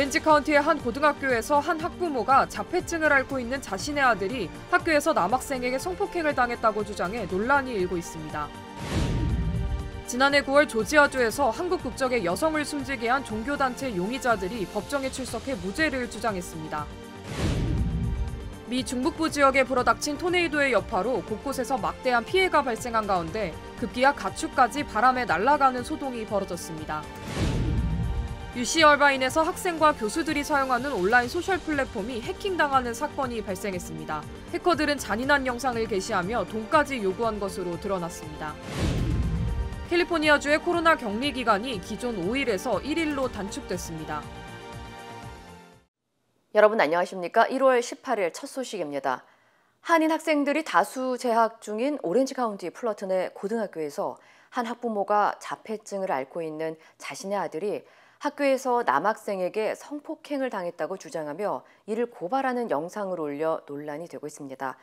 오렌지 카운티의 한 고등학교에서 한 학부모가 자폐증을 앓고 있는 자신의 아들이 학교에서 남학생에게 성폭행을 당했다고 주장해 논란이 일고 있습니다. 지난해 9월 조지아주에서 한국 국적의 여성을 숨지게 한 종교단체 용의자들이 법정에 출석해 무죄를 주장했습니다. 미 중북부 지역에 불어닥친 토네이도의 여파로 곳곳에서 막대한 피해가 발생한 가운데 급기야 가축까지 바람에 날아가는 소동이 벌어졌습니다. UC 얼바인에서 학생과 교수들이 사용하는 온라인 소셜 플랫폼이 해킹당하는 사건이 발생했습니다. 해커들은 잔인한 영상을 게시하며 돈까지 요구한 것으로 드러났습니다. 캘리포니아주의 코로나 격리 기간이 기존 5일에서 1일로 단축됐습니다. 여러분 안녕하십니까? 1월 18일 첫 소식입니다. 한인 학생들이 다수 재학 중인 오렌지 카운티 플러튼의 고등학교에서 한 학부모가 자폐증을 앓고 있는 자신의 아들이 학교에서 남학생에게 성폭행을 당했다고 주장하며 이를 고발하는 영상을 올려 논란이 되고 있습니다.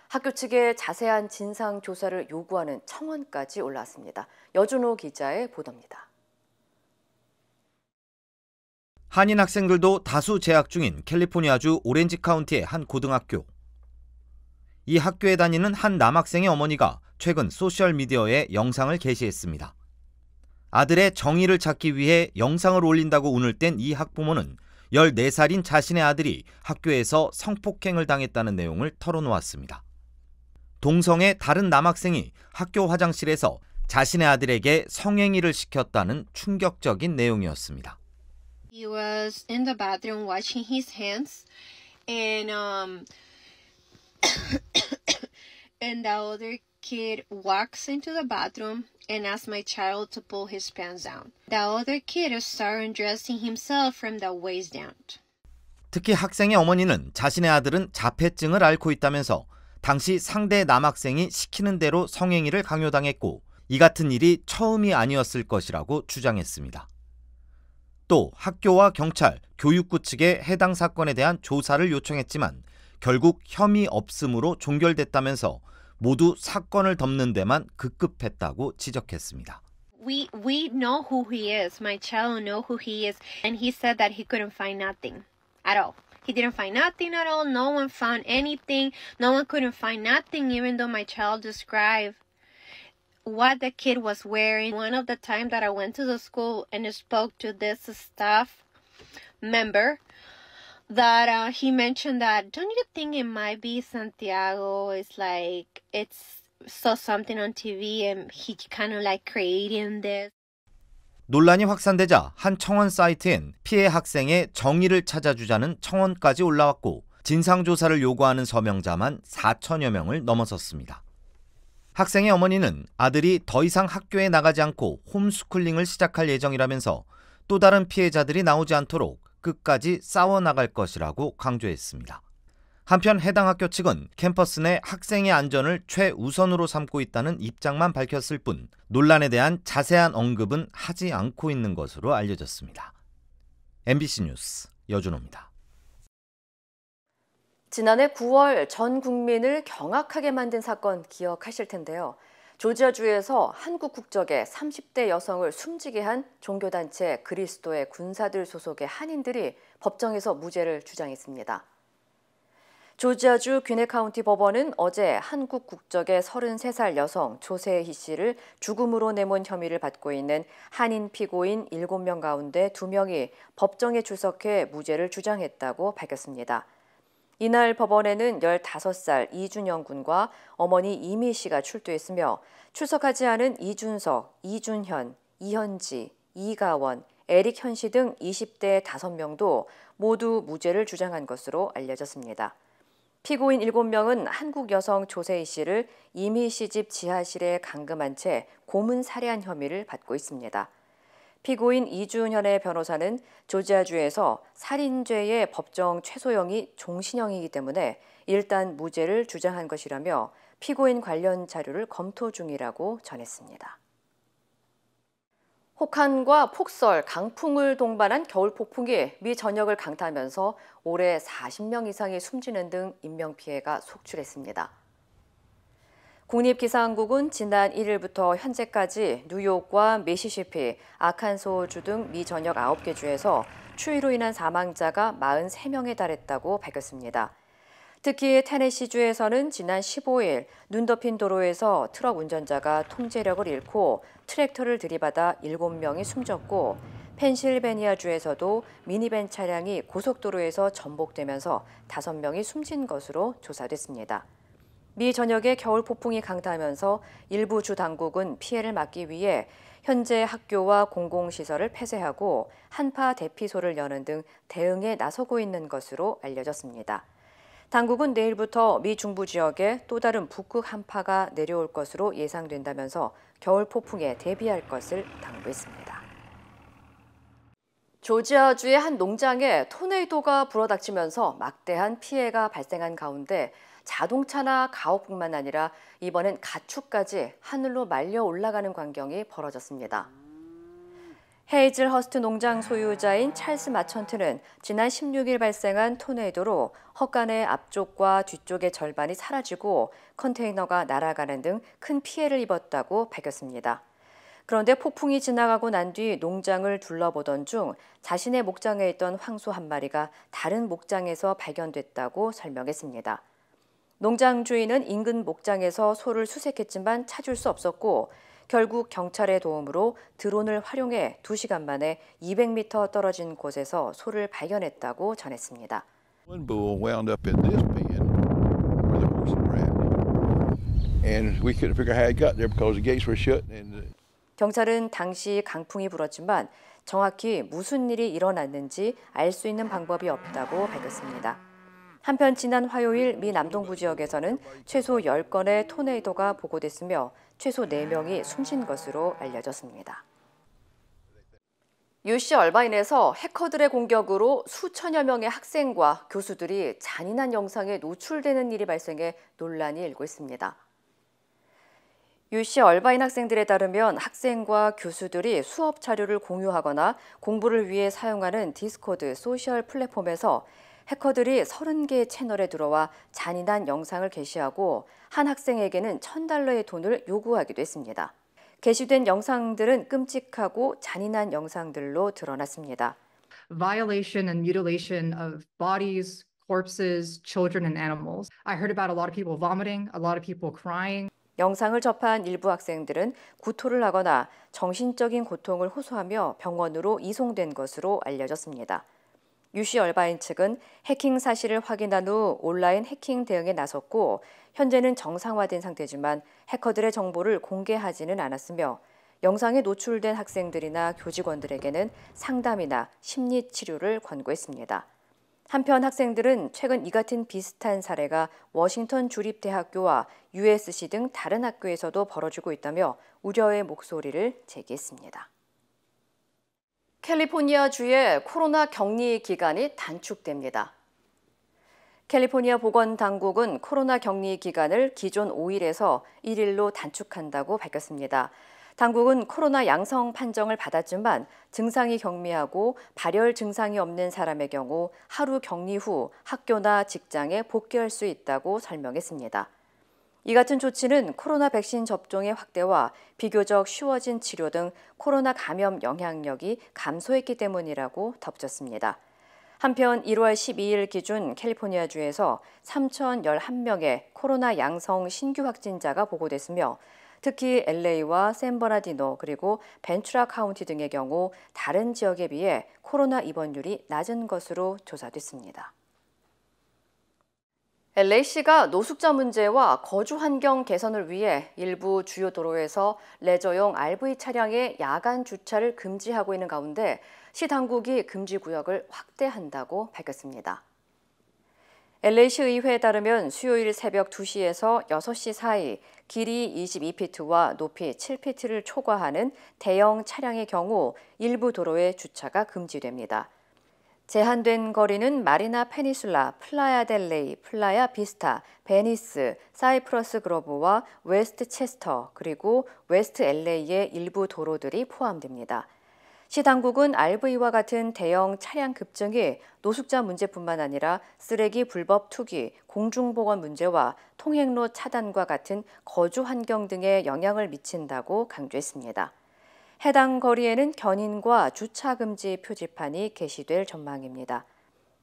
학교 측에 자세한 진상 조사를 요구하는 청원까지 올라왔습니다. 여준호 기자의 보도입니다. 한인 학생들도 다수 재학 중인 캘리포니아주 오렌지 카운티의 한 고등학교. 이 학교에 다니는 한 남학생의 어머니가 최근 소셜미디어에 영상을 게시했습니다. 아들의 정의를 찾기 위해 영상을 올린다고 운을 뗀 이 학부모는 14살인 자신의 아들이 학교에서 성폭행을 당했다는 내용을 털어놓았습니다. 동성의 다른 남학생이 학교 화장실에서 자신의 아들에게 성행위를 시켰다는 충격적인 내용이었습니다. He was in the bathroom washing his hands and and the other kid walks into the bathroom and asks my child to pull his pants down. The other kid started undressing himself from the waist down. 특히 학생의 어머니는 자신의 아들은 자폐증을 앓고 있다면서 당시 상대 남학생이 시키는 대로 성행위를 강요당했고 이 같은 일이 처음이 아니었을 것이라고 주장했습니다. 또 학교와 경찰, 교육부 측에 해당 사건에 대한 조사를 요청했지만 결국 혐의 없음으로 종결됐다면서 모두 사건을 덮는 데만 급급했다고 지적했습니다. We know who he is. My child know who he is. And he said that he couldn't find nothing at all. He didn't find nothing at all. No one found anything. No one couldn't find nothing, even though my child described what the kid was wearing. One of the time that I went to the school and spoke to this staff member, that he mentioned that, don't you think it might be Santiago? It's like, it's saw something on TV and he kind of like creating this. 논란이 확산되자 한 청원 사이트엔 피해 학생의 정의를 찾아주자는 청원까지 올라왔고 진상조사를 요구하는 서명자만 4천여 명을 넘어섰습니다. 학생의 어머니는 아들이 더 이상 학교에 나가지 않고 홈스쿨링을 시작할 예정이라면서 또 다른 피해자들이 나오지 않도록 끝까지 싸워나갈 것이라고 강조했습니다. 한편 해당 학교 측은 캠퍼스 내 학생의 안전을 최우선으로 삼고 있다는 입장만 밝혔을 뿐 논란에 대한 자세한 언급은 하지 않고 있는 것으로 알려졌습니다. MBC 뉴스 여준호입니다. 지난해 9월 전 국민을 경악하게 만든 사건 기억하실 텐데요. 조지아주에서 한국 국적의 30대 여성을 숨지게 한 종교단체 그리스도의 군사들 소속의 한인들이 법정에서 무죄를 주장했습니다. 조지아주 귀네 카운티 법원은 어제 한국 국적의 33살 여성 조세희 씨를 죽음으로 내몬 혐의를 받고 있는 한인 피고인 7명 가운데 2명이 법정에 출석해 무죄를 주장했다고 밝혔습니다. 이날 법원에는 15살 이준영 군과 어머니 이미 씨가 출두했으며 출석하지 않은 이준석, 이준현, 이현지, 이가원, 에릭 현 씨 등 20대 5명도 모두 무죄를 주장한 것으로 알려졌습니다. 피고인 7명은 한국 여성 조세희 씨를 이미 씨 집 지하실에 감금한 채 고문 살해한 혐의를 받고 있습니다. 피고인 이준현의 변호사는 조지아주에서 살인죄의 법정 최소형이 종신형이기 때문에 일단 무죄를 주장한 것이라며 피고인 관련 자료를 검토 중이라고 전했습니다. 혹한과 폭설, 강풍을 동반한 겨울 폭풍이 미 전역을 강타하면서 올해 40명 이상이 숨지는 등 인명피해가 속출했습니다. 국립기상국은 지난 1일부터 현재까지 뉴욕과 미시시피, 아칸소주 등 미 전역 9개 주에서 추위로 인한 사망자가 43명에 달했다고 밝혔습니다. 특히 테네시주에서는 지난 15일 눈 덮인 도로에서 트럭 운전자가 통제력을 잃고 트랙터를 들이받아 7명이 숨졌고 펜실베니아주에서도 미니밴 차량이 고속도로에서 전복되면서 5명이 숨진 것으로 조사됐습니다. 미 전역에 겨울 폭풍이 강타하면서 일부 주 당국은 피해를 막기 위해 현재 학교와 공공시설을 폐쇄하고 한파 대피소를 여는 등 대응에 나서고 있는 것으로 알려졌습니다. 당국은 내일부터 미 중부 지역에 또 다른 북극 한파가 내려올 것으로 예상된다면서 겨울 폭풍에 대비할 것을 당부했습니다. 조지아주의 한 농장에 토네이도가 불어닥치면서 막대한 피해가 발생한 가운데 자동차나 가옥뿐만 아니라 이번엔 가축까지 하늘로 말려 올라가는 광경이 벌어졌습니다. 헤이즐 허스트 농장 소유자인 찰스 마천트는 지난 16일 발생한 토네이도로 헛간의 앞쪽과 뒤쪽의 절반이 사라지고 컨테이너가 날아가는 등 큰 피해를 입었다고 밝혔습니다. 그런데 폭풍이 지나가고 난 뒤 농장을 둘러보던 중 자신의 목장에 있던 황소 한 마리가 다른 목장에서 발견됐다고 설명했습니다. 농장 주인은 인근 목장에서 소를 수색했지만 찾을 수 없었고 결국 경찰의 도움으로 드론을 활용해 2시간 만에 200m 떨어진 곳에서 소를 발견했다고 전했습니다. One bull wound up in this pen where the horses were at, and we couldn't figure out how it got there because the gates were shut. 경찰은 당시 강풍이 불었지만 정확히 무슨 일이 일어났는지 알 수 있는 방법이 없다고 밝혔습니다. 한편 지난 화요일 미 남동부 지역에서는 최소 10건의 토네이도가 보고됐으며 최소 4명이 숨진 것으로 알려졌습니다. UC 얼바인에서 해커들의 공격으로 수천여 명의 학생과 교수들이 잔인한 영상에 노출되는 일이 발생해 논란이 일고 있습니다. UC 얼바인 학생들에 따르면 학생과 교수들이 수업 자료를 공유하거나 공부를 위해 사용하는 디스코드 소셜 플랫폼에서 해커들이 30개의 채널에 들어와 잔인한 영상을 게시하고 한 학생에게는 $1,000의 돈을 요구하기도 했습니다. 게시된 영상들은 끔찍하고 잔인한 영상들로 드러났습니다. Violation and mutilation of bodies, corpses, children, and animals. I heard about a lot of people vomiting, a lot of people crying. 영상을 접한 일부 학생들은 구토를 하거나 정신적인 고통을 호소하며 병원으로 이송된 것으로 알려졌습니다. UC 얼바인 측은 해킹 사실을 확인한 후 온라인 해킹 대응에 나섰고 현재는 정상화된 상태지만 해커들의 정보를 공개하지는 않았으며 영상에 노출된 학생들이나 교직원들에게는 상담이나 심리 치료를 권고했습니다. 한편 학생들은 최근 이 같은 비슷한 사례가 워싱턴 주립대학교와 USC 등 다른 학교에서도 벌어지고 있다며 우려의 목소리를 제기했습니다. 캘리포니아주의 코로나 격리 기간이 단축됩니다. 캘리포니아 보건당국은 코로나 격리 기간을 기존 5일에서 1일로 단축한다고 밝혔습니다. 당국은 코로나 양성 판정을 받았지만 증상이 경미하고 발열 증상이 없는 사람의 경우 하루 격리 후 학교나 직장에 복귀할 수 있다고 설명했습니다. 이 같은 조치는 코로나 백신 접종의 확대와 비교적 쉬워진 치료 등 코로나 감염 영향력이 감소했기 때문이라고 덧붙였습니다. 한편 1월 12일 기준 캘리포니아주에서 3,011명의 코로나 양성 신규 확진자가 보고됐으며 특히 LA와 샌버나디노 그리고 벤투라 카운티 등의 경우 다른 지역에 비해 코로나 입원율이 낮은 것으로 조사됐습니다. LA시가 노숙자 문제와 거주 환경 개선을 위해 일부 주요 도로에서 레저용 RV 차량의 야간 주차를 금지하고 있는 가운데 시 당국이 금지 구역을 확대한다고 밝혔습니다. LA시 의회에 따르면 수요일 새벽 2시에서 6시 사이 길이 22피트와 높이 7피트를 초과하는 대형 차량의 경우 일부 도로에 주차가 금지됩니다. 제한된 거리는 마리나 페니슐라, 플라야 델레이, 플라야 비스타, 베니스, 사이프러스 그로브와 웨스트 체스터 그리고 웨스트 LA의 일부 도로들이 포함됩니다. 시 당국은 RV와 같은 대형 차량 급증이 노숙자 문제뿐만 아니라 쓰레기 불법 투기, 공중보건 문제와 통행로 차단과 같은 거주 환경 등에 영향을 미친다고 강조했습니다. 해당 거리에는 견인과 주차 금지 표지판이 게시될 전망입니다.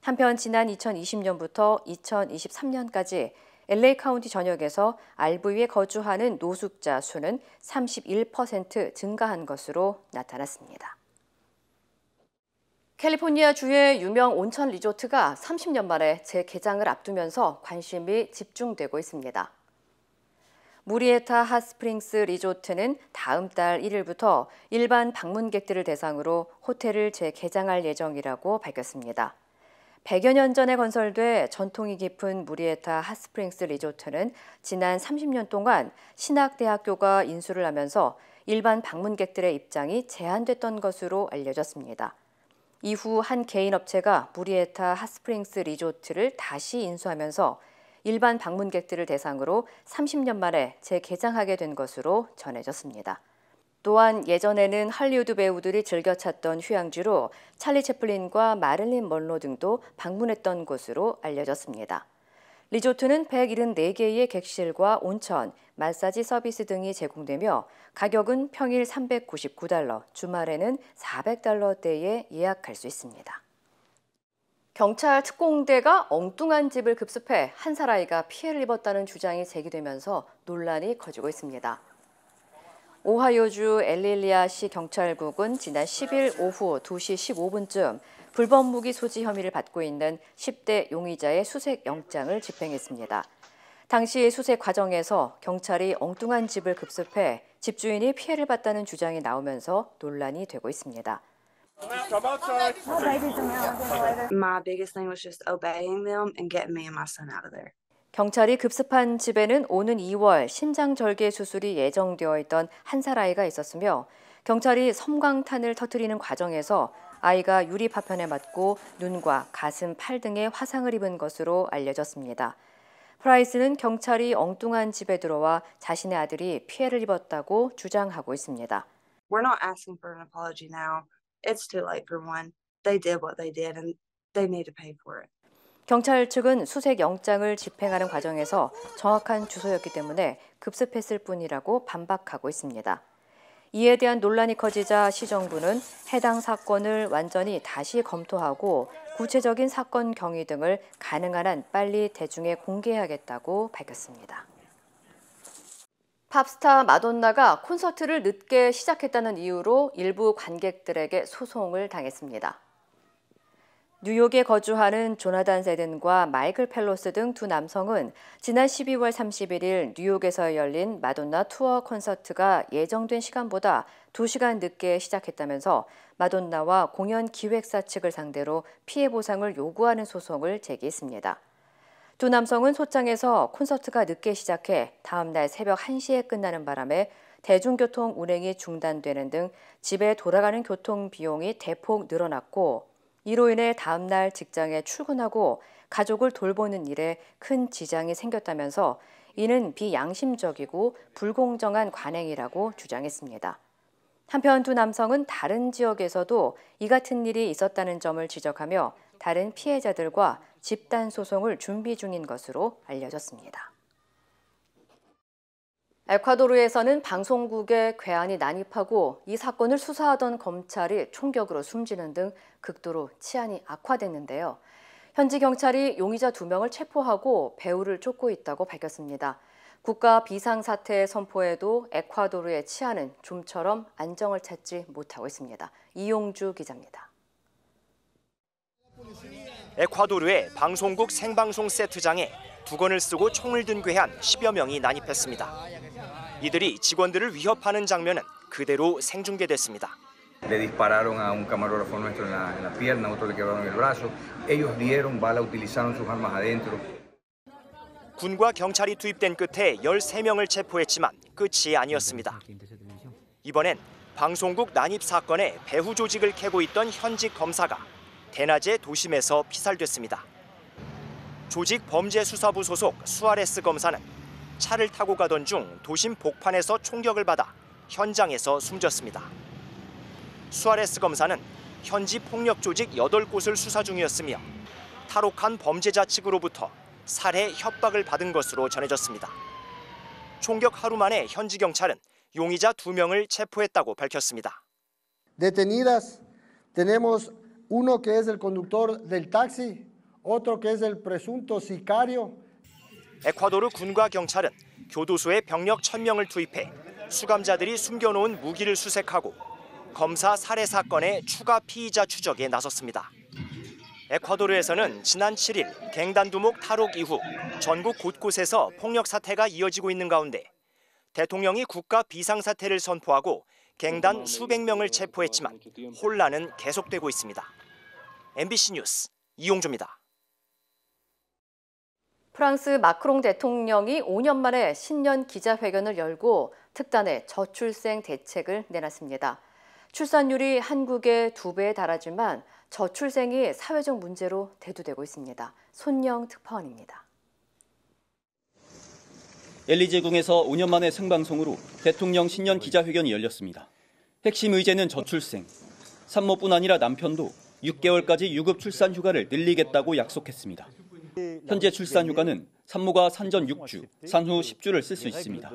한편 지난 2020년부터 2023년까지 LA 카운티 전역에서 RV에 거주하는 노숙자 수는 31% 증가한 것으로 나타났습니다. 캘리포니아 주의 유명 온천 리조트가 30년 만에 재개장을 앞두면서 관심이 집중되고 있습니다. 무리에타 핫스프링스 리조트는 다음 달 1일부터 일반 방문객들을 대상으로 호텔을 재개장할 예정이라고 밝혔습니다. 100여 년 전에 건설돼 전통이 깊은 무리에타 핫스프링스 리조트는 지난 30년 동안 신학대학교가 인수를 하면서 일반 방문객들의 입장이 제한됐던 것으로 알려졌습니다. 이후 한 개인 업체가 무리에타 핫스프링스 리조트를 다시 인수하면서 일반 방문객들을 대상으로 30년 만에 재개장하게 된 것으로 전해졌습니다. 또한 예전에는 할리우드 배우들이 즐겨 찾던 휴양지로 찰리 채플린과 마릴린 먼로 등도 방문했던 곳으로 알려졌습니다. 리조트는 174개의 객실과 온천, 마사지 서비스 등이 제공되며 가격은 평일 $399, 주말에는 $400대에 예약할 수 있습니다. 경찰 특공대가 엉뚱한 집을 급습해 한 사람아이가 피해를 입었다는 주장이 제기되면서 논란이 커지고 있습니다. 오하이오주 엘릴리아시 경찰국은 지난 10일 오후 2시 15분쯤 불법 무기 소지 혐의를 받고 있는 10대 용의자의 수색 영장을 집행했습니다. 당시 수색 과정에서 경찰이 엉뚱한 집을 급습해 집주인이 피해를 봤다는 주장이 나오면서 논란이 되고 있습니다. My biggest thing was just obeying them and getting me and my son out of there. 경찰이 급습한 집에는 오는 2월 심장절개 수술이 예정되어 있던 한 살 아이가 있었으며 경찰이 섬광탄을 터뜨리는 과정에서 아이가 유리 파편에 맞고 눈과 가슴, 팔 등에 화상을 입은 것으로 알려졌습니다. 프라이스는 경찰이 엉뚱한 집에 들어와 자신의 아들이 피해를 입었다고 주장하고 있습니다. We're not asking for an apology now. It's too late for one. They did what they did and they need to pay for it. 경찰 측은 수색 영장을 집행하는 과정에서 정확한 주소였기 때문에 급습했을 뿐이라고 반박하고 있습니다. 이에 대한 논란이 커지자 시정부는 해당 사건을 완전히 다시 검토하고 구체적인 사건 경위 등을 가능한 한 빨리 대중에 공개하겠다고 밝혔습니다. 팝스타 마돈나가 콘서트를 늦게 시작했다는 이유로 일부 관객들에게 소송을 당했습니다. 뉴욕에 거주하는 조나단 세든과 마이클 펠로스 등 두 남성은 지난 12월 31일 뉴욕에서 열린 마돈나 투어 콘서트가 예정된 시간보다 2시간 늦게 시작했다면서 마돈나와 공연 기획사 측을 상대로 피해 보상을 요구하는 소송을 제기했습니다. 두 남성은 소장에서 콘서트가 늦게 시작해 다음 날 새벽 1시에 끝나는 바람에 대중교통 운행이 중단되는 등 집에 돌아가는 교통 비용이 대폭 늘어났고 이로 인해 다음 날 직장에 출근하고 가족을 돌보는 일에 큰 지장이 생겼다면서 이는 비양심적이고 불공정한 관행이라고 주장했습니다. 한편 두 남성은 다른 지역에서도 이 같은 일이 있었다는 점을 지적하며 다른 피해자들과 집단 소송을 준비 중인 것으로 알려졌습니다. 에콰도르에서는 방송국에 괴한이 난입하고 이 사건을 수사하던 검찰이 총격으로 숨지는 등 극도로 치안이 악화됐는데요. 현지 경찰이 용의자 2명을 체포하고 배후를 쫓고 있다고 밝혔습니다. 국가 비상사태 선포에도 에콰도르의 치안은 좀처럼 안정을 찾지 못하고 있습니다. 이용주 기자입니다. 에콰도르의 방송국 생방송 세트장에 두건을 쓰고 총을 든 괴한 10여 명이 난입했습니다. 이들이 직원들을 위협하는 장면은 그대로 생중계됐습니다. Le dispararon a un camarógrafo nuestro en la pierna, otro le quebraron el brazo. Ellos dieron bala, utilizaron sus armas adentro. 군과 경찰이 투입된 끝에 13명을 체포했지만 끝이 아니었습니다. 이번엔 방송국 난입 사건에 배후 조직을 캐고 있던 현직 검사가 대낮에 도심에서 피살됐습니다. 조직 범죄수사부 소속 수아레스 검사는 차를 타고 가던 중 도심 복판에서 총격을 받아 현장에서 숨졌습니다. 수아레스 검사는 현지 폭력 조직 8곳을 수사 중이었으며 탈옥한 범죄자 측으로부터 살해 협박을 받은 것으로 전해졌습니다. 총격 하루 만에 현지 경찰은 용의자 2명을 체포했다고 밝혔습니다. detenidas. Tenemos uno que es el conductor del taxi, otro que es el presunto sicario. 에콰도르 군과 경찰은 교도소에 병력 1000명을 투입해 수감자들이 숨겨놓은 무기를 수색하고 검사 살해 사건의 추가 피의자 추적에 나섰습니다. 에콰도르에서는 지난 7일 갱단두목 탈옥 이후 전국 곳곳에서 폭력 사태가 이어지고 있는 가운데 대통령이 국가 비상사태를 선포하고 갱단 수백 명을 체포했지만 혼란은 계속되고 있습니다. MBC 뉴스 이용조입니다. 프랑스 마크롱 대통령이 5년 만에 신년 기자회견을 열고 특단의 저출생 대책을 내놨습니다. 출산율이 한국의 2배에 달하지만 저출생이 사회적 문제로 대두되고 있습니다. 손영 특파원입니다. 엘리제궁에서 5년 만에 생방송으로 대통령 신년 기자회견이 열렸습니다. 핵심 의제는 저출생. 산모뿐 아니라 남편도 6개월까지 유급 출산 휴가를 늘리겠다고 약속했습니다. 현재 출산 휴가는 산모가 산전 6주, 산후 10주를 쓸 수 있습니다.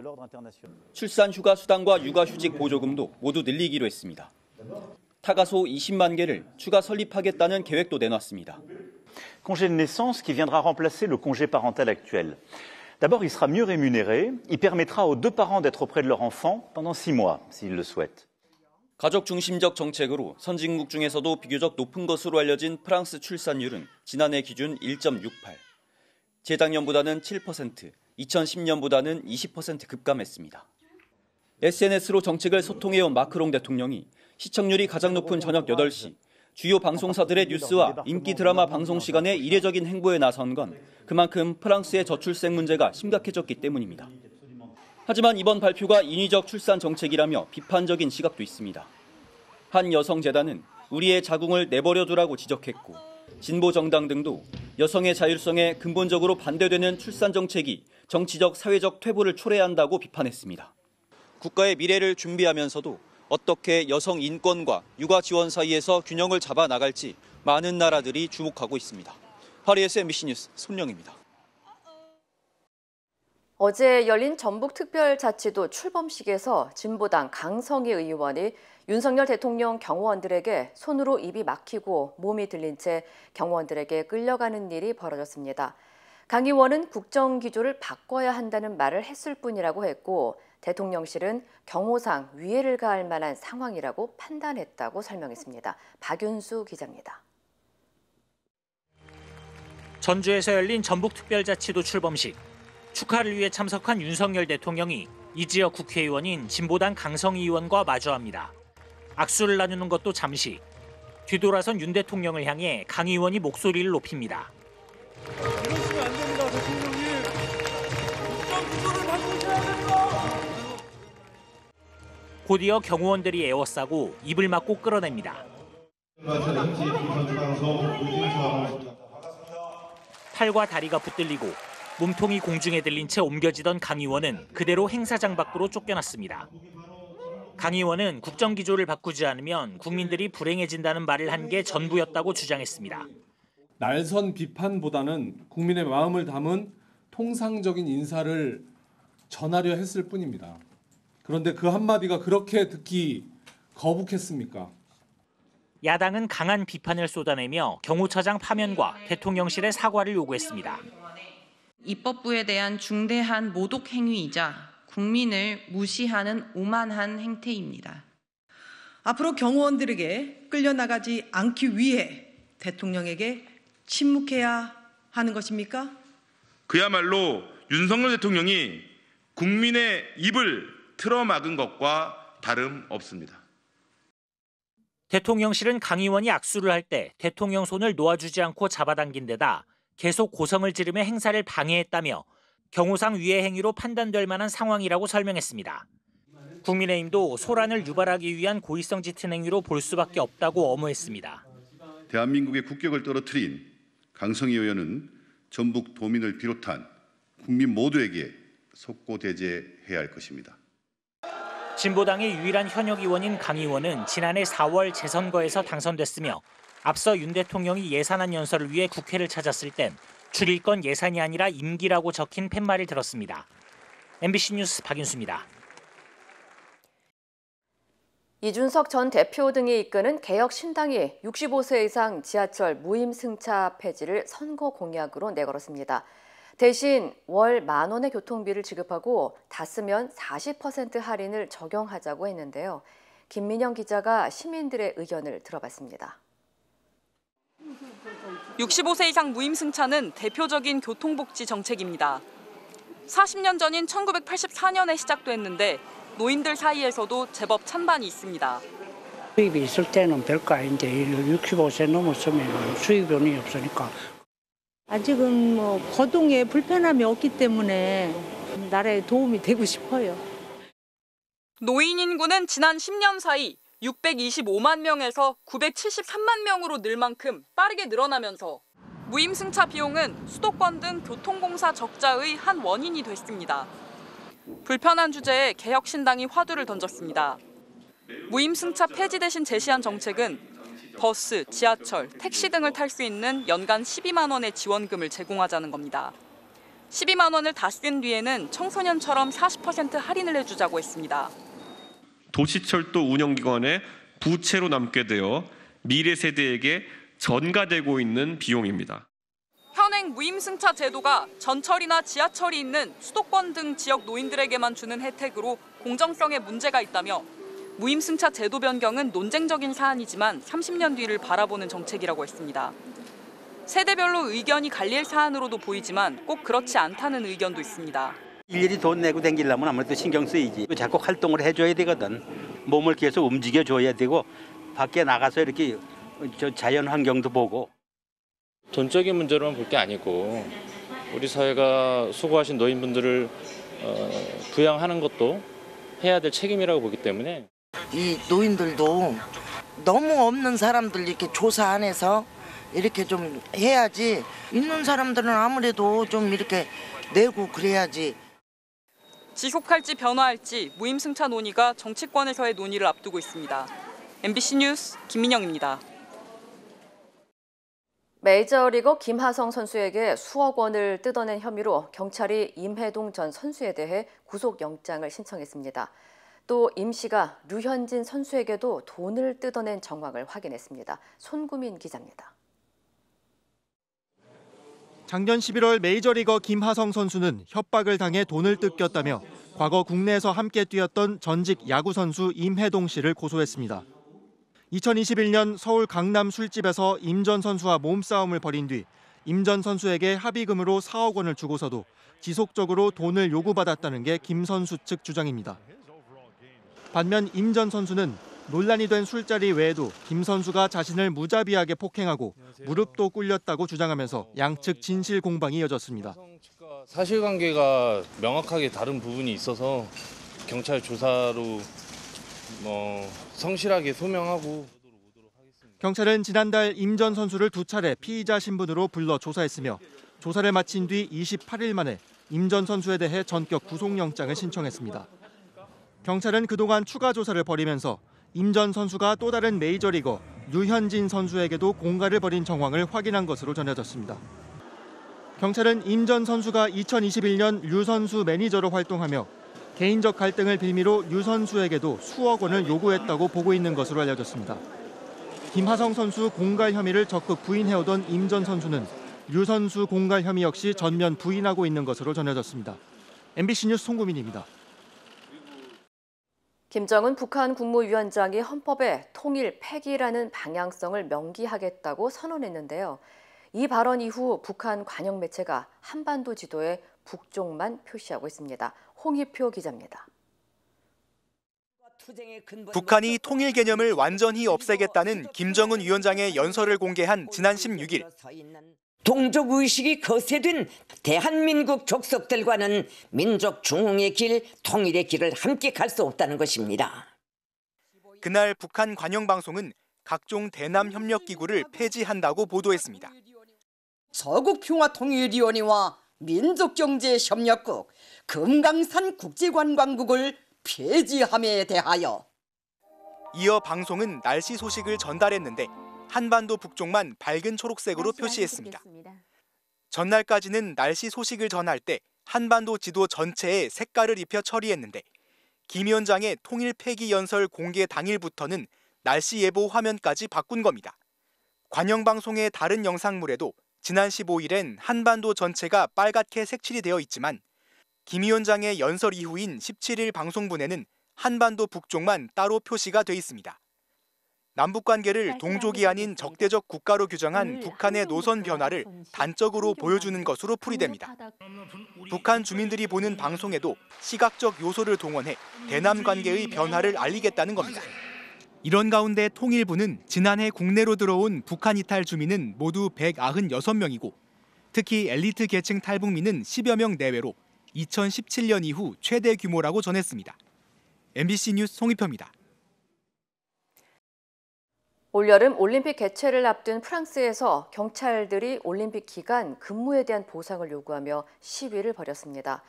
출산 휴가 수당과 육아휴직 보조금도 모두 늘리기로 했습니다. 타가소 20만 개를 추가 설립하겠다는 계획도 내놨습니다. Congé de naissance qui viendra remplacer le congé parental actuel. D'abord, il sera mieux rémunéré. Il permettra aux 2 parents d'être auprès de leur enfant pendant 6 mois, s'ils le souhaitent. 가족 중심적 정책으로 선진국 중에서도 비교적 높은 것으로 알려진 프랑스 출산율은 지난해 기준 1.68. 재작년보다는 7%, 2010년보다는 20% 급감했습니다. SNS로 정책을 소통해온 마크롱 대통령이 시청률이 가장 높은 저녁 8시, 주요 방송사들의 뉴스와 인기 드라마 방송 시간에 이례적인 행보에 나선 건 그만큼 프랑스의 저출생 문제가 심각해졌기 때문입니다. 하지만 이번 발표가 인위적 출산 정책이라며 비판적인 시각도 있습니다. 한 여성재단은 우리의 자궁을 내버려두라고 지적했고 진보 정당 등도 여성의 자율성에 근본적으로 반대되는 출산 정책이 정치적, 사회적 퇴보를 초래한다고 비판했습니다. 국가의 미래를 준비하면서도 어떻게 여성 인권과 육아 지원 사이에서 균형을 잡아 나갈지 많은 나라들이 주목하고 있습니다. 파리에서 MBC 뉴스 손영입니다. 어제 열린 전북특별자치도 출범식에서 진보당 강성희 의원이 윤석열 대통령 경호원들에게 손으로 입이 막히고 몸이 들린 채 경호원들에게 끌려가는 일이 벌어졌습니다. 강 의원은 국정기조를 바꿔야 한다는 말을 했을 뿐이라고 했고 대통령실은 경호상 위해를 가할 만한 상황이라고 판단했다고 설명했습니다. 박윤수 기자입니다. 전주에서 열린 전북특별자치도 출범식. 축하를 위해 참석한 윤석열 대통령이 이 지역 국회의원인 진보당 강성희 의원과 마주합니다. 악수를 나누는 것도 잠시. 뒤돌아선 윤 대통령을 향해 강 의원이 목소리를 높입니다. 이러시면 안 됩니다, 대통령님. 국정기조를 바꾸셔야 됩니다. 곧이어 경호원들이 에워싸고 입을 막고 끌어냅니다. 팔과 다리가 붙들리고 몸통이 공중에 들린 채 옮겨지던 강 의원은 그대로 행사장 밖으로 쫓겨났습니다. 강 의원은 국정기조를 바꾸지 않으면 국민들이 불행해진다는 말을 한 게 전부였다고 주장했습니다. 날선 비판보다는 국민의 마음을 담은 통상적인 인사를 전하려 했을 뿐입니다. 그런데 그 한마디가 그렇게 듣기 거북했습니까? 야당은 강한 비판을 쏟아내며 경호처장 파면과 대통령실의 사과를 요구했습니다. 입법부에 대한 중대한 모독 행위이자 국민을 무시하는 오만한 행태입니다. 앞으로 경호원들에게 끌려나가지 않기 위해 대통령에게 침묵해야 하는 것입니까? 그야말로 윤석열 대통령이 국민의 입을 틀어막은 것과 다름없습니다. 대통령실은 강 의원이 악수를 할 때 대통령 손을 놓아주지 않고 잡아당긴 데다 계속 고성을 지르며 행사를 방해했다며 경호상 위해 행위로 판단될 만한 상황이라고 설명했습니다. 국민의힘도 소란을 유발하기 위한 고의성 짙은 행위로 볼 수밖에 없다고 엄호했습니다. 대한민국의 국격을 떨어뜨린 강성희 의원은 전북 도민을 비롯한 국민 모두에게 속고대죄해야 할 것입니다. 진보당의 유일한 현역 의원인 강 의원은 지난해 4월 재선거에서 당선됐으며 앞서 윤 대통령이 예산안 연설을 위해 국회를 찾았을 땐 줄일 건 예산이 아니라 임기라고 적힌 팻말을 들었습니다. MBC 뉴스 박윤수입니다. 이준석 전 대표 등이 이끄는 개혁신당이 65세 이상 지하철 무임승차 폐지를 선거 공약으로 내걸었습니다. 대신 월 10,000원의 교통비를 지급하고 다 쓰면 40% 할인을 적용하자고 했는데요. 김민영 기자가 시민들의 의견을 들어봤습니다. 65세 이상 무임승차는 대표적인 교통복지 정책입니다. 40년 전인 1984년에 시작됐는데 노인들 사이에서도 제법 찬반이 있습니다. 수입이 있을 때는 별거 아닌데 65세 넘었으면 수입이 없으니까. 아직은 거동에 불편함이 없기 때문에 나라에 도움이 되고 싶어요. 노인 인구는 지난 10년 사이 625만 명에서 973만 명으로 늘 만큼 빠르게 늘어나면서 무임승차 비용은 수도권 등 교통공사 적자의 한 원인이 됐습니다. 불편한 주제에 개혁신당이 화두를 던졌습니다. 무임승차 폐지 대신 제시한 정책은 버스, 지하철, 택시 등을 탈 수 있는 연간 12만 원의 지원금을 제공하자는 겁니다. 12만 원을 다 쓴 뒤에는 청소년처럼 40% 할인을 해주자고 했습니다. 도시철도 운영기관의 부채로 남게 되어 미래 세대에게 전가되고 있는 비용입니다. 현행 무임승차 제도가 전철이나 지하철이 있는 수도권 등 지역 노인들에게만 주는 혜택으로 공정성에 문제가 있다며 무임승차 제도 변경은 논쟁적인 사안이지만 30년 뒤를 바라보는 정책이라고 했습니다. 세대별로 의견이 갈릴 사안으로도 보이지만 꼭 그렇지 않다는 의견도 있습니다. 일일이 돈 내고 댕기려면 아무래도 신경 쓰이지. 자꾸 활동을 해줘야 되거든. 몸을 계속 움직여줘야 되고 밖에 나가서 이렇게 자연 환경도 보고. 돈적인 문제로만 볼 게 아니고 우리 사회가 수고하신 노인분들을 부양하는 것도 해야 될 책임이라고 보기 때문에 이 노인들도 너무 없는 사람들 이렇게 조사 안 해서 이렇게 좀 해야지 있는 사람들은 아무래도 좀 이렇게 내고 그래야지. 지속할지 변화할지 무임승차 논의가 정치권에서의 논의를 앞두고 있습니다. MBC 뉴스 김민영입니다. 메이저리거 김하성 선수에게 수억 원을 뜯어낸 혐의로 경찰이 임혜동 전 선수에 대해 구속영장을 신청했습니다. 또 임 씨가 류현진 선수에게도 돈을 뜯어낸 정황을 확인했습니다. 손구민 기자입니다. 작년 11월 메이저리거 김하성 선수는 협박을 당해 돈을 뜯겼다며 과거 국내에서 함께 뛰었던 전직 야구 선수 임혜동 씨를 고소했습니다. 2021년 서울 강남 술집에서 임 전 선수와 몸싸움을 벌인 뒤 임 전 선수에게 합의금으로 4억 원을 주고서도 지속적으로 돈을 요구받았다는 게 김 선수 측 주장입니다. 반면 임 전 선수는 논란이 된 술자리 외에도 김 선수가 자신을 무자비하게 폭행하고 무릎도 꿇렸다고 주장하면서 양측 진실 공방이 이어졌습니다. 사실관계가 명확하게 다른 부분이 있어서 경찰 조사로 성실하게 소명하고. 경찰은 지난달 임 전 선수를 2차례 피의자 신분으로 불러 조사했으며 조사를 마친 뒤 28일 만에 임 전 선수에 대해 전격 구속영장을 신청했습니다. 경찰은 그동안 추가 조사를 벌이면서 임 전 선수가 또 다른 메이저리거 류현진 선수에게도 공갈을 벌인 정황을 확인한 것으로 전해졌습니다. 경찰은 임 전 선수가 2021년 류 선수 매니저로 활동하며 개인적 갈등을 빌미로 류 선수에게도 수억 원을 요구했다고 보고 있는 것으로 알려졌습니다. 김하성 선수 공갈 혐의를 적극 부인해오던 임 전 선수는 류 선수 공갈 혐의 역시 전면 부인하고 있는 것으로 전해졌습니다. MBC 뉴스 송구민입니다. 김정은 북한 국무위원장이 헌법에 통일 폐기라는 방향성을 명기하겠다고 선언했는데요. 이 발언 이후 북한 관영 매체가 한반도 지도에 북쪽만 표시하고 있습니다. 홍희표 기자입니다. 북한이 통일 개념을 완전히 없애겠다는 김정은 위원장의 연설을 공개한 지난 16일. 동족 의식이 거세된 대한민국 족속들과는 민족 중흥의 길, 통일의 길을 함께 갈 수 없다는 것입니다. 그날 북한 관영방송은 각종 대남 협력 기구를 폐지한다고 보도했습니다. 서국평화통일위원회와 민족경제협력국, 금강산 국제관광국을 폐지함에 대하여. 이어 방송은 날씨 소식을 전달했는데 한반도 북쪽만 밝은 초록색으로 표시했습니다. 전날까지는 날씨 소식을 전할 때 한반도 지도 전체에 색깔을 입혀 처리했는데 김 위원장의 통일 폐기 연설 공개 당일부터는 날씨 예보 화면까지 바꾼 겁니다. 관영 방송의 다른 영상물에도 지난 15일엔 한반도 전체가 빨갛게 색칠이 되어 있지만 김 위원장의 연설 이후인 17일 방송분에는 한반도 북쪽만 따로 표시가 돼 있습니다. 남북 관계를 동족이 아닌 적대적 국가로 규정한 북한의 노선 변화를 단적으로 보여주는 것으로 풀이됩니다. 북한 주민들이 보는 방송에도 시각적 요소를 동원해 대남 관계의 변화를 알리겠다는 겁니다. 이런 가운데 통일부는 지난해 국내로 들어온 북한 이탈 주민은 모두 196명이고 특히 엘리트 계층 탈북민은 10여 명 내외로 2017년 이후 최대 규모라고 전했습니다. MBC 뉴스 송희표입니다. 올여름 올림픽 개최를 앞둔 프랑스에서 경찰들이 올림픽 기간 근무에 대한 보상을 요구하며 시위를 벌였습니다.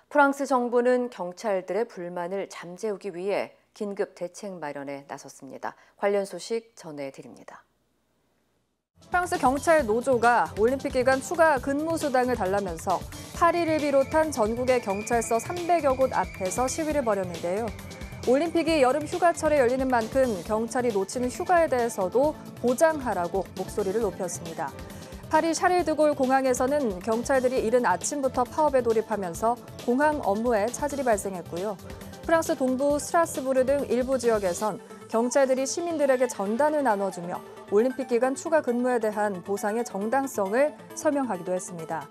프랑스 정부는 경찰들의 불만을 잠재우기 위해 긴급 대책 마련에 나섰습니다. 관련 소식 전해드립니다. 프랑스 경찰 노조가 올림픽 기간 추가 근무 수당을 달라면서 파리를 비롯한 전국의 경찰서 300여 곳 앞에서 시위를 벌였는데요. 올림픽이 여름 휴가철에 열리는 만큼 경찰이 놓치는 휴가에 대해서도 보장하라고 목소리를 높였습니다. 파리 샤를드골 공항에서는 경찰들이 이른 아침부터 파업에 돌입하면서 공항 업무에 차질이 발생했고요. 프랑스 동부 스트라스부르 등 일부 지역에선 경찰들이 시민들에게 전단을 나눠주며 올림픽 기간 추가 근무에 대한 보상의 정당성을 설명하기도 했습니다.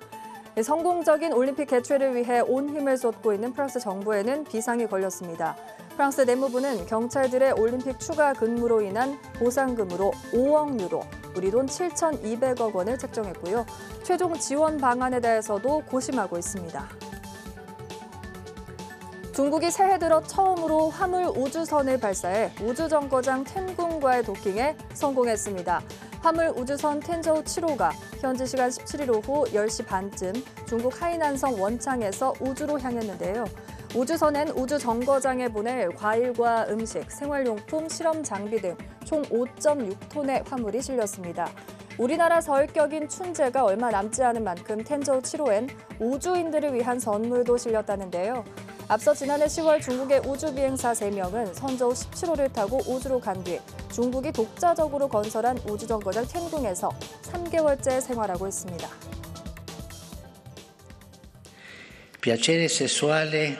성공적인 올림픽 개최를 위해 온 힘을 쏟고 있는 프랑스 정부에는 비상이 걸렸습니다. 프랑스 내무부는 경찰들의 올림픽 추가 근무로 인한 보상금으로 5억 유로, 우리 돈 7,200억 원을 책정했고요. 최종 지원 방안에 대해서도 고심하고 있습니다. 중국이 새해 들어 처음으로 화물 우주선을 발사해 우주정거장 텐궁과의 도킹에 성공했습니다. 화물 우주선 텐저우 7호가 현지 시간 17일 오후 10시 반쯤 중국 하이난성 원창에서 우주로 향했는데요. 우주선엔 우주정거장에 보낼 과일과 음식, 생활용품, 실험 장비 등 총 5.6톤의 화물이 실렸습니다. 우리나라 서울격인 춘제가 얼마 남지 않은 만큼 텐저우 7호엔 우주인들을 위한 선물도 실렸다는데요. 앞서 지난해 10월 중국의 우주비행사 3명은 선저우 17호를 타고 우주로 간 뒤 중국이 독자적으로 건설한 우주정거장 텐궁에서 3개월째 생활하고 있습니다. Piacere sessuale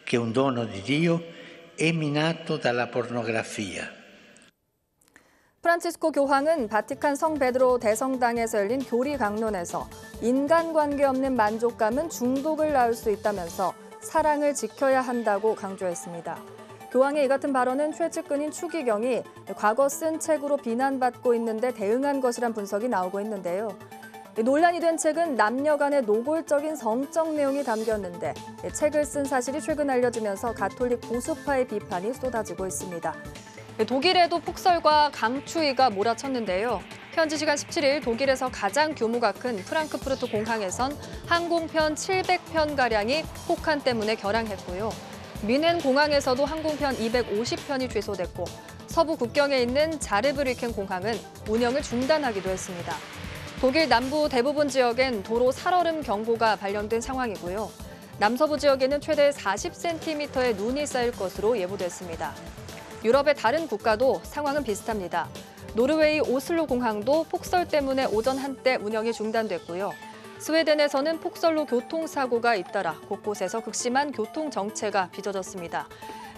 che è un dono di Dio è minato dalla pornografia. 프란치스코 교황은 바티칸 성 베드로 대성당에서 열린 교리 강론에서 인간관계 없는 만족감은 중독을 낳을 수 있다면서 사랑을 지켜야 한다고 강조했습니다. 교황의 이 같은 발언은 최측근인 추기경이 과거 쓴 책으로 비난받고 있는데 대응한 것이란 분석이 나오고 있는데요. 논란이 된 책은 남녀 간의 노골적인 성적 내용이 담겼는데 책을 쓴 사실이 최근 알려지면서 가톨릭 보수파의 비판이 쏟아지고 있습니다. 독일에도 폭설과 강추위가 몰아쳤는데요. 현지 시간 17일 독일에서 가장 규모가 큰 프랑크푸르트 공항에선 항공편 700편가량이 폭한 때문에 결항했고요. 뮌헨 공항에서도 항공편 250편이 취소됐고 서부 국경에 있는 자르브리켄 공항은 운영을 중단하기도 했습니다. 독일 남부 대부분 지역엔 도로 살얼음 경보가 발령된 상황이고요. 남서부 지역에는 최대 40cm의 눈이 쌓일 것으로 예보됐습니다. 유럽의 다른 국가도 상황은 비슷합니다. 노르웨이 오슬로 공항도 폭설 때문에 오전 한때 운영이 중단됐고요. 스웨덴에서는 폭설로 교통사고가 잇따라 곳곳에서 극심한 교통정체가 빚어졌습니다.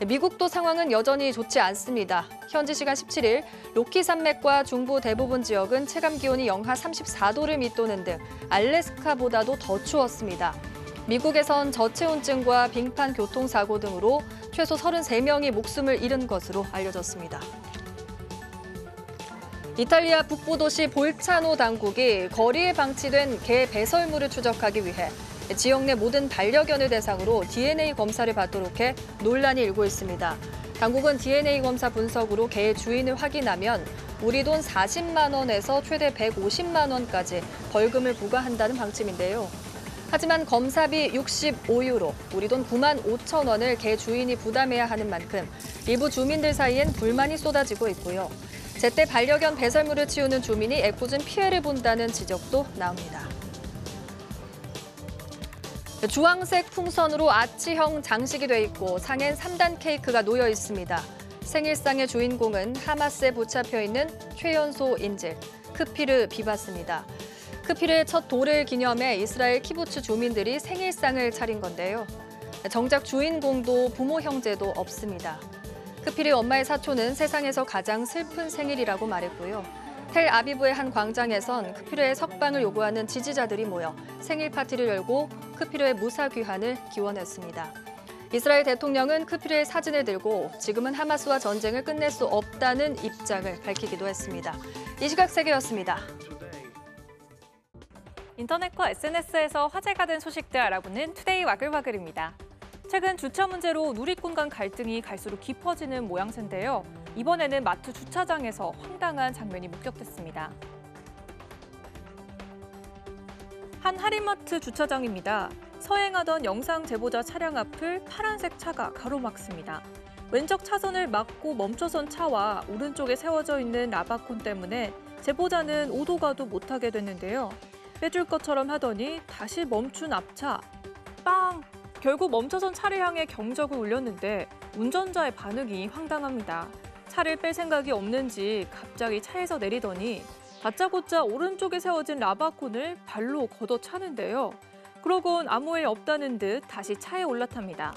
미국도 상황은 여전히 좋지 않습니다. 현지 시간 17일 로키 산맥과 중부 대부분 지역은 체감기온이 영하 34도를 밑도는 등 알래스카보다도 더 추웠습니다. 미국에선 저체온증과 빙판 교통사고 등으로 최소 33명이 목숨을 잃은 것으로 알려졌습니다. 이탈리아 북부 도시 볼차노 당국이 거리에 방치된 개 배설물을 추적하기 위해 지역 내 모든 반려견을 대상으로 DNA 검사를 받도록 해 논란이 일고 있습니다. 당국은 DNA 검사 분석으로 개의 주인을 확인하면 우리 돈 40만 원에서 최대 150만 원까지 벌금을 부과한다는 방침인데요. 하지만 검사비 65유로, 우리 돈 9만 5천 원을 개 주인이 부담해야 하는 만큼 일부 주민들 사이엔 불만이 쏟아지고 있고요. 제때 반려견 배설물을 치우는 주민이 애꿎은 피해를 본다는 지적도 나옵니다. 주황색 풍선으로 아치형 장식이 돼 있고 상엔 3단 케이크가 놓여 있습니다. 생일상의 주인공은 하마스에 붙잡혀 있는 최연소 인질 크피르 비바스입니다. 크피르의 첫 돌을 기념해 이스라엘 키부츠 주민들이 생일상을 차린 건데요. 정작 주인공도 부모 형제도 없습니다. 크피르 엄마의 사촌은 세상에서 가장 슬픈 생일이라고 말했고요. 텔아비브의 한 광장에선 크피르의 석방을 요구하는 지지자들이 모여 생일 파티를 열고 크피르의 무사 귀환을 기원했습니다. 이스라엘 대통령은 크피르의 사진을 들고 지금은 하마스와 전쟁을 끝낼 수 없다는 입장을 밝히기도 했습니다. 이 시각 세계였습니다. 인터넷과 SNS에서 화제가 된 소식들 알아보는 투데이 와글와글입니다. 최근 주차 문제로 누리꾼 간 갈등이 갈수록 깊어지는 모양새인데요. 이번에는 마트 주차장에서 황당한 장면이 목격됐습니다. 한 할인마트 주차장입니다. 서행하던 영상 제보자 차량 앞을 파란색 차가 가로막습니다. 왼쪽 차선을 막고 멈춰선 차와 오른쪽에 세워져 있는 라바콘 때문에 제보자는 오도 가도 못하게 됐는데요. 빼줄 것처럼 하더니 다시 멈춘 앞차. 빵! 결국 멈춰선 차를 향해 경적을 울렸는데 운전자의 반응이 황당합니다. 차를 뺄 생각이 없는지 갑자기 차에서 내리더니 다짜고짜 오른쪽에 세워진 라바콘을 발로 걷어차는데요. 그러곤 아무 일 없다는 듯 다시 차에 올라탑니다.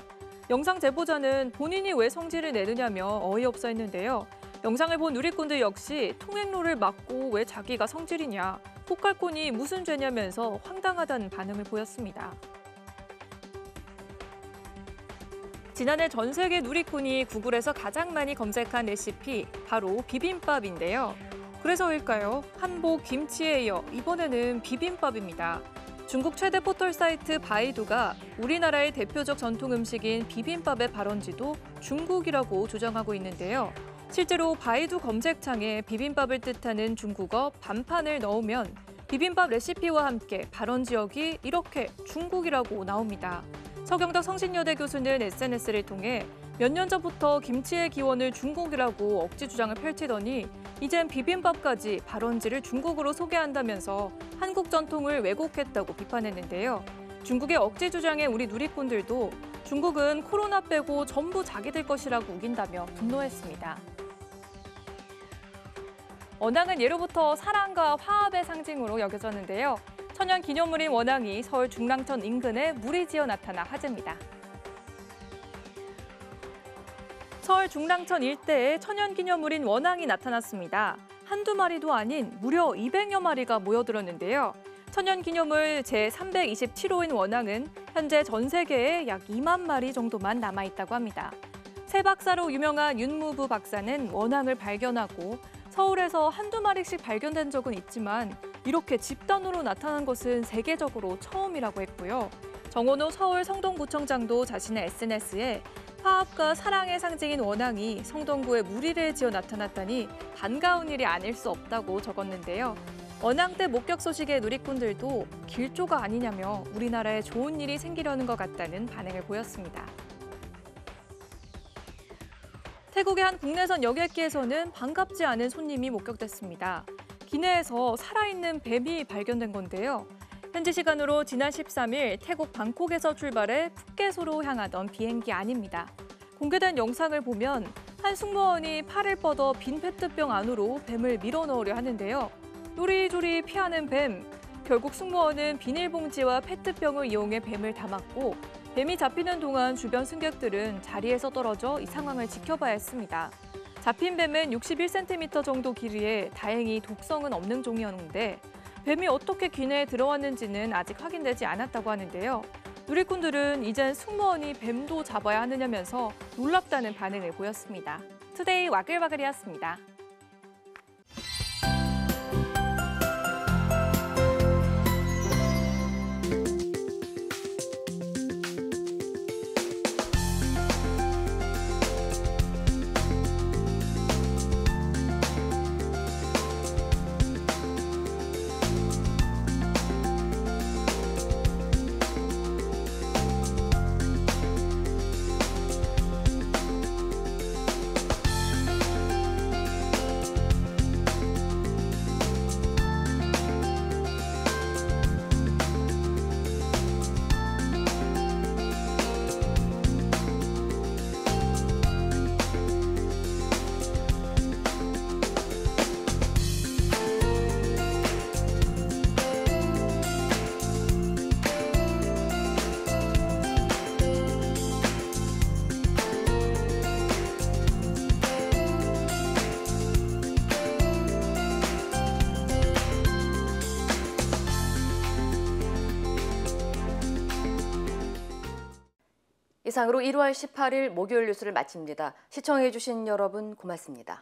영상 제보자는 본인이 왜 성질을 내느냐며 어이없어 했는데요. 영상을 본 누리꾼들 역시 통행로를 막고 왜 자기가 성질이냐, 포칼콘이 무슨 죄냐면서 황당하다는 반응을 보였습니다. 지난해 전 세계 누리꾼이 구글에서 가장 많이 검색한 레시피, 바로 비빔밥인데요. 그래서일까요? 한복, 김치에 이어 이번에는 비빔밥입니다. 중국 최대 포털 사이트 바이두가 우리나라의 대표적 전통 음식인 비빔밥의 발원지도 중국이라고 주장하고 있는데요. 실제로 바이두 검색창에 비빔밥을 뜻하는 중국어 반판을 넣으면 비빔밥 레시피와 함께 발원 지역이 이렇게 중국이라고 나옵니다. 서경덕 성신여대 교수는 SNS를 통해 몇 년 전부터 김치의 기원을 중국이라고 억지 주장을 펼치더니 이젠 비빔밥까지 발원지를 중국으로 소개한다면서 한국 전통을 왜곡했다고 비판했는데요. 중국의 억지 주장에 우리 누리꾼들도 중국은 코로나 빼고 전부 자기들 것이라고 우긴다며 분노했습니다. 원앙은 예로부터 사랑과 화합의 상징으로 여겨졌는데요. 천연 기념물인 원앙이 서울 중랑천 인근에 물이 지어 나타나 화제입니다. 서울 중랑천 일대에 천연 기념물인 원앙이 나타났습니다. 한두 마리도 아닌 무려 200여 마리가 모여들었는데요. 천연 기념물 제327호인 원앙은 현재 전 세계에 약 2만 마리 정도만 남아있다고 합니다. 새 박사로 유명한 윤무부 박사는 원앙을 발견하고 서울에서 한두 마리씩 발견된 적은 있지만 이렇게 집단으로 나타난 것은 세계적으로 처음이라고 했고요. 정원호 서울 성동구청장도 자신의 SNS에 화합과 사랑의 상징인 원앙이 성동구에 무리를 지어 나타났다니 반가운 일이 아닐 수 없다고 적었는데요. 원앙 때 목격 소식의 누리꾼들도 길조가 아니냐며 우리나라에 좋은 일이 생기려는 것 같다는 반응을 보였습니다. 태국의 한 국내선 여객기에서는 반갑지 않은 손님이 목격됐습니다. 기내에서 살아있는 뱀이 발견된 건데요. 현지 시간으로 지난 13일 태국 방콕에서 출발해 푸켓으로 향하던 비행기 안입니다. 공개된 영상을 보면 한 승무원이 팔을 뻗어 빈 페트병 안으로 뱀을 밀어넣으려 하는데요. 요리조리 피하는 뱀. 결국 승무원은 비닐봉지와 페트병을 이용해 뱀을 담았고 뱀이 잡히는 동안 주변 승객들은 자리에서 떨어져 이 상황을 지켜봐야 했습니다. 잡힌 뱀은 61cm 정도 길이에 다행히 독성은 없는 종이었는데 뱀이 어떻게 기내에 들어왔는지는 아직 확인되지 않았다고 하는데요. 누리꾼들은 이젠 승무원이 뱀도 잡아야 하느냐면서 놀랍다는 반응을 보였습니다. 투데이 와글와글이었습니다. 이상으로 1월 18일 목요일 뉴스를 마칩니다. 시청해주신 여러분 고맙습니다.